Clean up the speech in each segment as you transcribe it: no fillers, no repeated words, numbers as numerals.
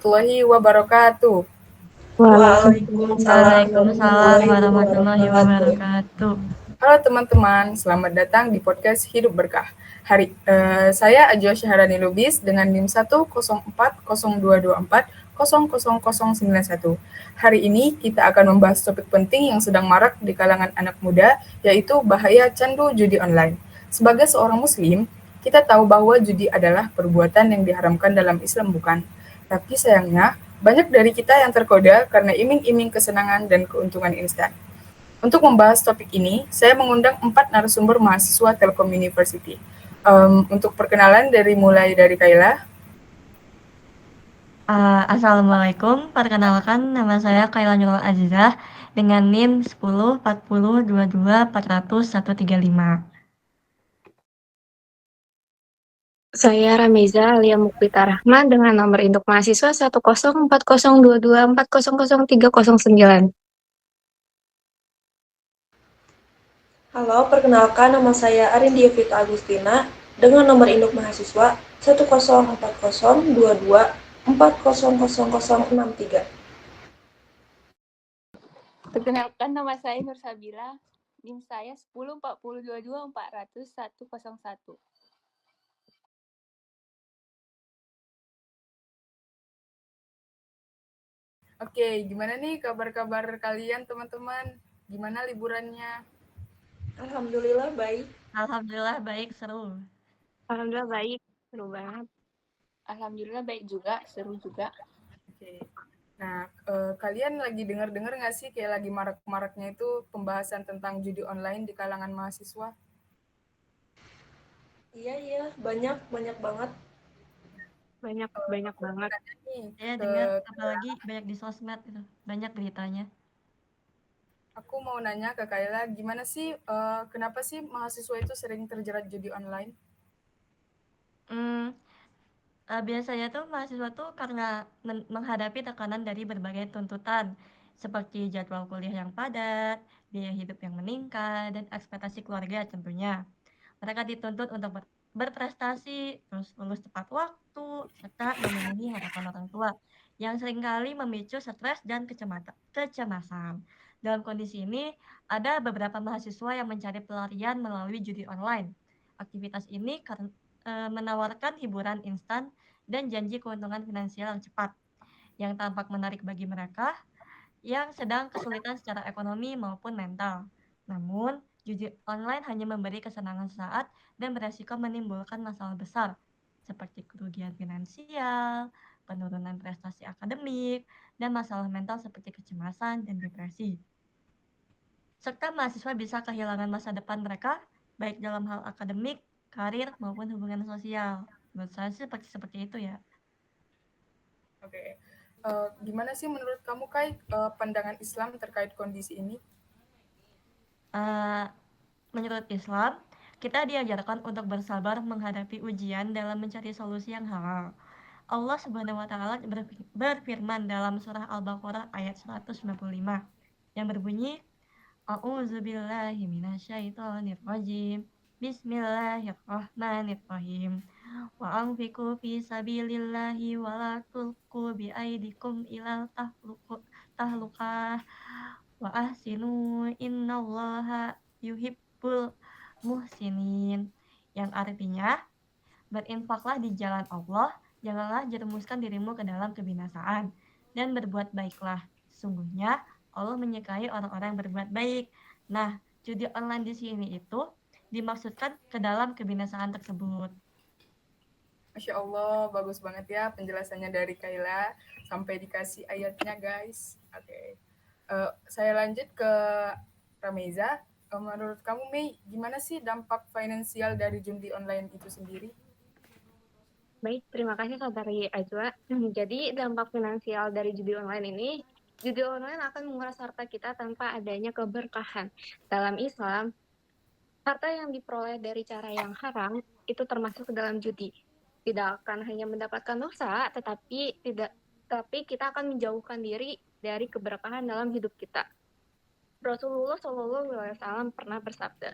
warahmatullahi wabarakatuh. Waalaikumsalam Waalaikumsalam warahmatullahi warahmatullahi wabarakatuh. wabarakatuh. Halo teman-teman, selamat datang di podcast Hidup Berkah. Saya Ajwa Syahrani Lubis dengan NIM 1040224000091. Hari ini kita akan membahas topik penting yang sedang marak di kalangan anak muda, yaitu bahaya candu judi online. Sebagai seorang muslim, kita tahu bahwa judi adalah perbuatan yang diharamkan dalam Islam, bukan? Tapi sayangnya, banyak dari kita yang tergoda karena iming-iming kesenangan dan keuntungan instan. Untuk membahas topik ini, saya mengundang 4 narasumber mahasiswa Telkom University. Untuk perkenalan mulai dari Kayla. Assalamualaikum, perkenalkan nama saya Kaila Nurul Azizah dengan NIM 104022400135. Saya Rameza Alia Mukbita Rahman dengan nomor induk mahasiswa 1040224000309. Halo, perkenalkan nama saya Arindia Vita Agustina dengan nomor induk mahasiswa 1040224000063. Perkenalkan nama saya Nur Sabila, NIM saya 10402224000101. Oke, gimana nih kabar-kabar kalian teman-teman? Gimana liburannya? Alhamdulillah baik. Alhamdulillah baik, seru. Alhamdulillah baik, seru banget. Alhamdulillah baik juga, seru juga. Oke. Nah, kalian lagi dengar-dengar nggak sih kayak lagi marak-maraknya itu pembahasan tentang judi online di kalangan mahasiswa? Iya, banyak banget. Banyak banget. Saya dengar apalagi banyak di sosmed itu, banyak beritanya. Aku mau nanya ke Kayla, gimana sih, kenapa sih mahasiswa itu sering terjerat judi online? Biasanya tuh mahasiswa tuh karena menghadapi tekanan dari berbagai tuntutan seperti jadwal kuliah yang padat, biaya hidup yang meningkat, dan ekspektasi keluarga tentunya. Mereka dituntut untuk berprestasi, terus lulus tepat waktu, serta memenuhi harapan orang tua yang seringkali memicu stres dan kecemasan. Dalam kondisi ini, ada beberapa mahasiswa yang mencari pelarian melalui judi online. Aktivitas ini menawarkan hiburan instan dan janji keuntungan finansial yang cepat, yang tampak menarik bagi mereka yang sedang kesulitan secara ekonomi maupun mental. Namun, judi online hanya memberi kesenangan sesaat dan beresiko menimbulkan masalah besar seperti kerugian finansial, penurunan prestasi akademik, dan masalah mental seperti kecemasan dan depresi. Serta mahasiswa bisa kehilangan masa depan mereka, baik dalam hal akademik, karir, maupun hubungan sosial. Menurut saya sih seperti itu ya. Oke. Gimana sih menurut kamu, Kai, pandangan Islam terkait kondisi ini? Menurut Islam, kita diajarkan untuk bersabar menghadapi ujian dalam mencari solusi yang halal. Allah Subhanahu wa taala berfirman dalam surah Al-Baqarah ayat 195 yang berbunyi, A'udzubillahi minasyaitonirrajim. Bismillahirrahmanirrahim. Wa anfiqu fi sabilillahi wa la tulqu bi aidikum ilal tahlukah wa ahsinu innallaha yuhibbul muhsinin, yang artinya berinfaklah di jalan Allah, janganlah jerumuskan dirimu ke dalam kebinasaan, dan berbuat baiklah, sesungguhnya Allah menyukai orang-orang yang berbuat baik. Nah, judi online di sini itu dimaksudkan ke dalam kebinasaan tersebut. Masya Allah, bagus banget ya penjelasannya dari Kayla. Sampai dikasih ayatnya, guys. Oke. Saya lanjut ke Rameza. Menurut kamu, Mei, gimana sih dampak finansial dari judi online itu sendiri? Baik, terima kasih Saudari Ajwa. Jadi dampak finansial dari judi online akan menguras harta kita tanpa adanya keberkahan. Dalam Islam, harta yang diperoleh dari cara yang haram itu termasuk ke dalam judi. Tidak akan hanya mendapatkan dosa, tapi kita akan menjauhkan diri dari keberkahan dalam hidup kita. Rasulullah SAW pernah bersabda,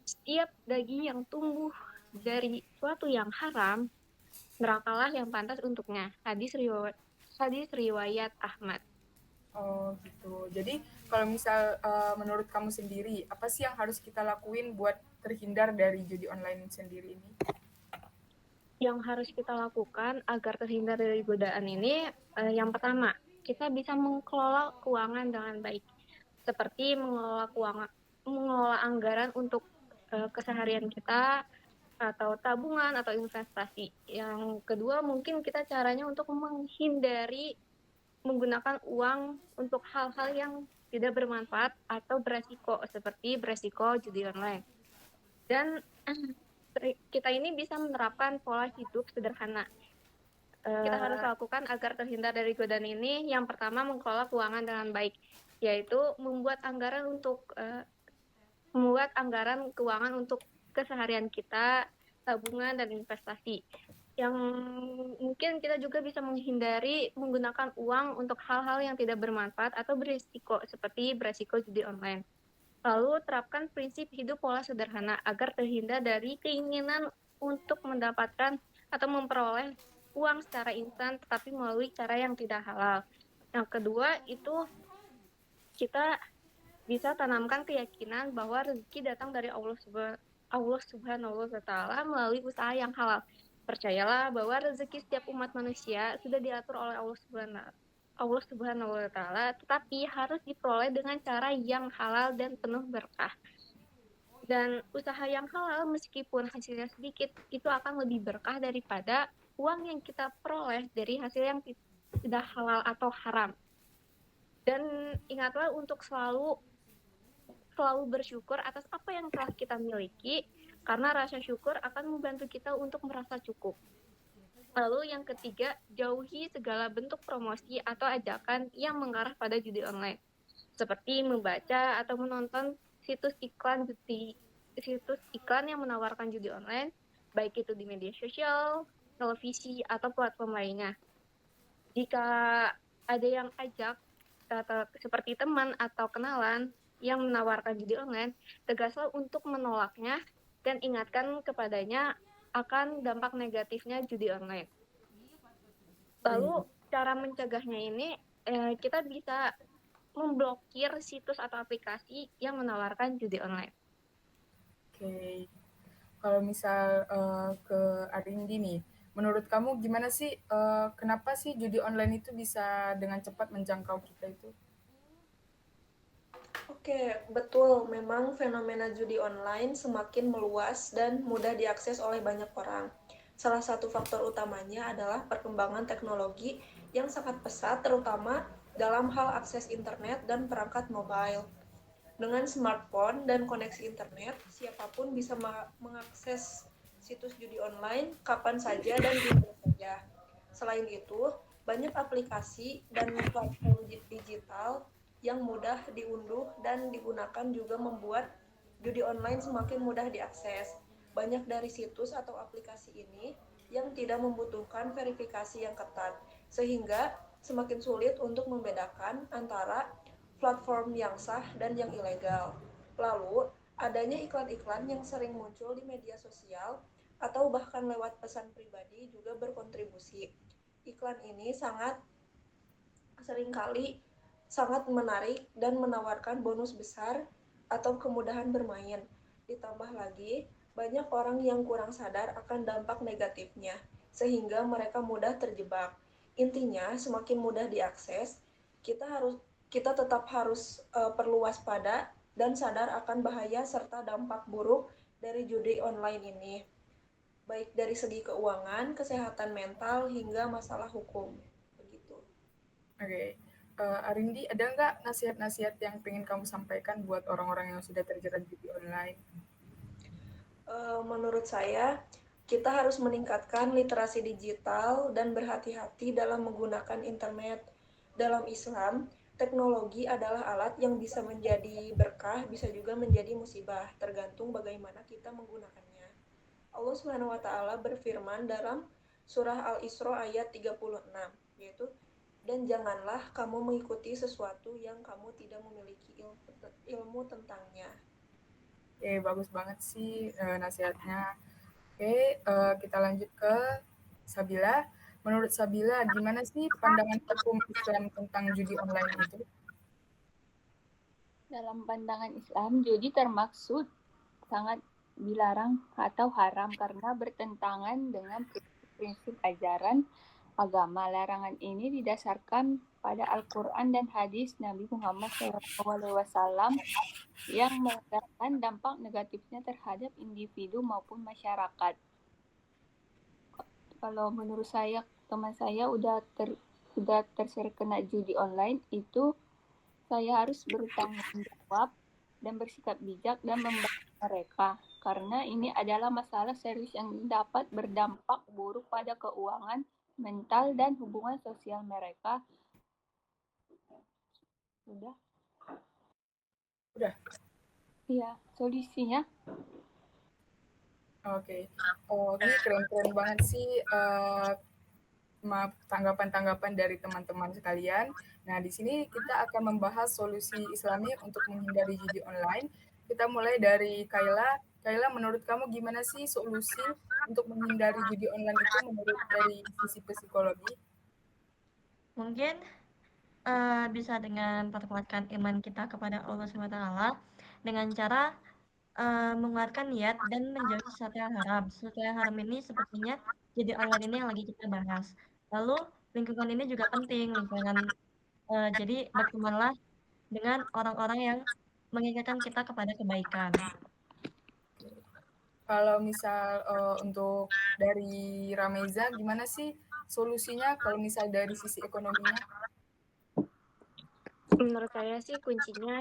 setiap daging yang tumbuh dari suatu yang haram, nerakalah yang pantas untuknya. Hadis Hadis riwayat Ahmad. Oh gitu. Jadi kalau misal menurut kamu sendiri, apa sih yang harus kita lakuin buat terhindar dari judi online sendiri ini? Yang harus kita lakukan agar terhindar dari godaan ini, yang pertama, kita bisa mengelola keuangan dengan baik, seperti mengelola anggaran untuk keseharian kita, atau tabungan atau investasi. Yang kedua, mungkin kita caranya untuk menghindari menggunakan uang untuk hal-hal yang tidak bermanfaat atau beresiko, seperti beresiko judi online. Dan kita ini bisa menerapkan pola hidup sederhana. Kita harus lakukan agar terhindar dari godaan ini. Yang pertama, mengelola keuangan dengan baik, yaitu membuat anggaran keuangan untuk keseharian kita, tabungan dan investasi. Yang mungkin kita juga bisa menghindari menggunakan uang untuk hal-hal yang tidak bermanfaat atau berisiko, seperti berisiko judi online. Lalu terapkan prinsip hidup pola sederhana agar terhindar dari keinginan untuk mendapatkan atau memperoleh uang secara instan tetapi melalui cara yang tidak halal. Yang kedua itu kita bisa tanamkan keyakinan bahwa rezeki datang dari Allah Subhanahu wa taala melalui usaha yang halal. Percayalah bahwa rezeki setiap umat manusia sudah diatur oleh Allah Subhanahu wa taala, tetapi harus diperoleh dengan cara yang halal dan penuh berkah. Dan usaha yang halal meskipun hasilnya sedikit, itu akan lebih berkah daripada uang yang kita peroleh dari hasil yang tidak halal atau haram. Dan ingatlah untuk selalu bersyukur atas apa yang telah kita miliki, karena rasa syukur akan membantu kita untuk merasa cukup. Lalu yang ketiga, jauhi segala bentuk promosi atau ajakan yang mengarah pada judi online, seperti membaca atau menonton situs iklan yang menawarkan judi online, baik itu di media sosial, televisi, atau platform lainnya. Jika ada yang ajak, seperti teman atau kenalan yang menawarkan judi online, tegaslah untuk menolaknya dan ingatkan kepadanya akan dampak negatifnya judi online. Lalu cara mencegahnya ini, kita bisa memblokir situs atau aplikasi yang menawarkan judi online. Oke. Kalau misal ke Arindi nih, menurut kamu gimana sih, kenapa sih judi online itu bisa dengan cepat menjangkau kita itu? Oke, betul. Memang fenomena judi online semakin meluas dan mudah diakses oleh banyak orang. Salah satu faktor utamanya adalah perkembangan teknologi yang sangat pesat, terutama dalam hal akses internet dan perangkat mobile. Dengan smartphone dan koneksi internet, siapapun bisa mengakses situs judi online kapan saja dan di mana saja. Selain itu, banyak aplikasi dan platform digital yang mudah diunduh dan digunakan juga membuat judi online semakin mudah diakses. Banyak dari situs atau aplikasi ini yang tidak membutuhkan verifikasi yang ketat, sehingga semakin sulit untuk membedakan antara platform yang sah dan yang ilegal. Lalu, adanya iklan-iklan yang sering muncul di media sosial atau bahkan lewat pesan pribadi juga berkontribusi. Iklan ini seringkali sangat menarik dan menawarkan bonus besar atau kemudahan bermain. Ditambah lagi, banyak orang yang kurang sadar akan dampak negatifnya, sehingga mereka mudah terjebak. Intinya, semakin mudah diakses, kita tetap harus perlu waspada dan sadar akan bahaya serta dampak buruk dari judi online ini, baik dari segi keuangan, kesehatan mental, hingga masalah hukum. Begitu. Oke. Arindi, ada nggak nasihat-nasihat yang pengen kamu sampaikan buat orang-orang yang sudah terjerat judi online? Menurut saya, kita harus meningkatkan literasi digital dan berhati-hati dalam menggunakan internet. Dalam Islam, teknologi adalah alat yang bisa menjadi berkah, bisa juga menjadi musibah, tergantung bagaimana kita menggunakannya. Allah Subhanahu wa taala berfirman dalam surah Al-Isra ayat 36, yaitu dan janganlah kamu mengikuti sesuatu yang kamu tidak memiliki ilmu tentangnya. Oke, bagus banget sih nasihatnya. Oke, kita lanjut ke Sabila. Menurut Sabila, gimana sih pandangan hukum Islam tentang judi online itu? Dalam pandangan Islam, judi termaksud sangat dilarang atau haram karena bertentangan dengan prinsip ajaran agama. Larangan ini didasarkan pada Al-Quran dan hadis Nabi Muhammad SAW yang mengatakan dampak negatifnya terhadap individu maupun masyarakat. Kalau menurut saya, teman saya udah terkena judi online, itu saya harus bertanggung jawab dan bersikap bijak dan membantu mereka karena ini adalah masalah serius yang dapat berdampak buruk pada keuangan, mental, dan hubungan sosial mereka. Udah? Udah. Iya, solusinya. Oke. Oh, ini keren-keren banget sih tanggapan-tanggapan dari teman-teman sekalian. Nah, di sini kita akan membahas solusi Islami untuk menghindari judi online. Kita mulai dari Kayla. Kayla, menurut kamu gimana sih solusi untuk menghindari judi online itu menurut dari sisi psikologi? Mungkin bisa dengan perkuatkan iman kita kepada Allah SWT dengan cara mengeluarkan niat dan menjauhi sesuatu yang haram. Sesuatu yang haram ini sepertinya jadi online ini yang lagi kita bahas. Lalu lingkungan ini juga penting, lingkungan jadi bertemanlah dengan orang-orang yang mengingatkan kita kepada kebaikan. Kalau misal untuk dari Rameza, gimana sih solusinya kalau misal dari sisi ekonominya? Menurut saya sih kuncinya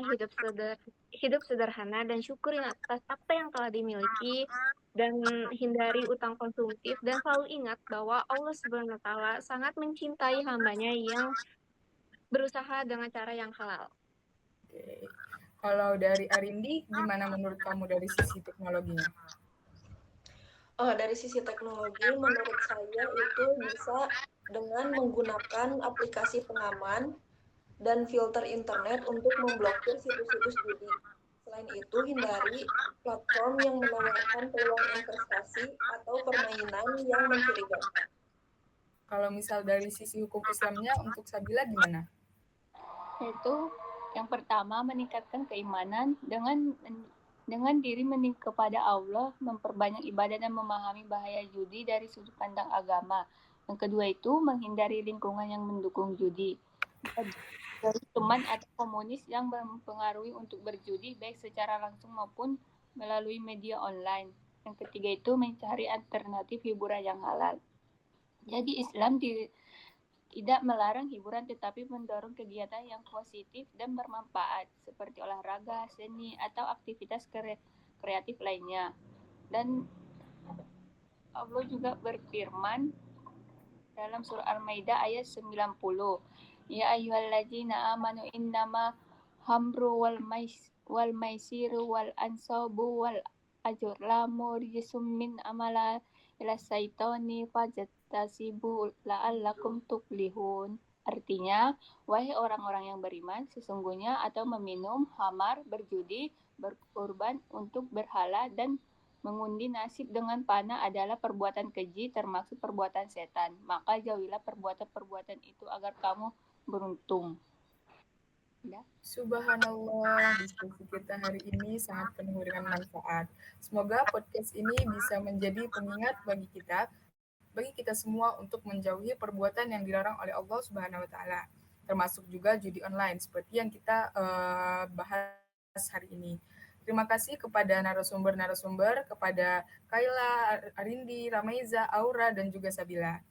hidup sederhana dan syukuri atas apa yang telah dimiliki dan hindari utang konsumtif dan selalu ingat bahwa Allah Subhanahu wa taala sangat mencintai hambanya yang berusaha dengan cara yang halal. Oke. Kalau dari Arindi, gimana menurut kamu dari sisi teknologinya? Dari sisi teknologi, menurut saya itu bisa dengan menggunakan aplikasi pengaman dan filter internet untuk memblokir situs-situs judi. Selain itu, hindari platform yang menawarkan peluang investasi atau permainan yang mencurigakan. Kalau misal dari sisi hukum Islamnya, untuk Sabila gimana? Yaitu yang pertama meningkatkan keimanan dengan diri kepada Allah, memperbanyak ibadah dan memahami bahaya judi dari sudut pandang agama. Yang kedua itu menghindari lingkungan yang mendukung judi. Dari teman atau komunis yang mempengaruhi untuk berjudi baik secara langsung maupun melalui media online. Yang ketiga itu mencari alternatif hiburan yang halal. Jadi Islam tidak melarang hiburan tetapi mendorong kegiatan yang positif dan bermanfaat seperti olahraga, seni, atau aktivitas kreatif lainnya. Dan Allah juga berfirman dalam surah Al-Maidah ayat 90. Ya ayyuhalladzina amanu innama hamru wal maisiru wal ansabu wal ajlamu rijsum min amala ila syaitani fajtasibu la'allakum tuflihun. Artinya, wahai orang-orang yang beriman, sesungguhnya atau meminum, hamar, berjudi, berkorban untuk berhala, dan mengundi nasib dengan panah adalah perbuatan keji termasuk perbuatan setan. Maka jauhilah perbuatan-perbuatan itu agar kamu beruntung. Ya. Subhanallah, diskusi kita hari ini sangat penuh dengan manfaat. Semoga podcast ini bisa menjadi pengingat bagi kita semua untuk menjauhi perbuatan yang dilarang oleh Allah Subhanahu wa taala, termasuk juga judi online seperti yang kita bahas hari ini. Terima kasih kepada narasumber-narasumber, kepada Kayla, Arindi, Ramaiza, Aura, dan juga Sabila.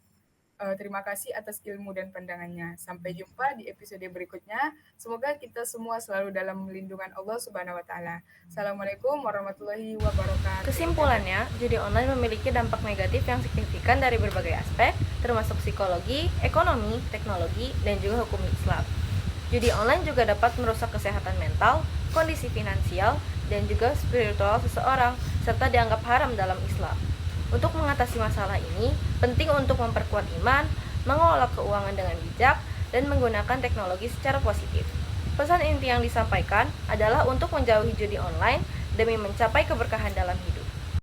Terima kasih atas ilmu dan pandangannya. Sampai jumpa di episode berikutnya. Semoga kita semua selalu dalam lindungan Allah Subhanahu wa taala. Assalamualaikum warahmatullahi wabarakatuh. Kesimpulannya, judi online memiliki dampak negatif yang signifikan dari berbagai aspek, termasuk psikologi, ekonomi, teknologi, dan juga hukum Islam. Judi online juga dapat merusak kesehatan mental, kondisi finansial, dan juga spiritual seseorang, serta dianggap haram dalam Islam. Untuk mengatasi masalah ini, penting untuk memperkuat iman, mengelola keuangan dengan bijak, dan menggunakan teknologi secara positif. Pesan inti yang disampaikan adalah untuk menjauhi judi online demi mencapai keberkahan dalam hidup.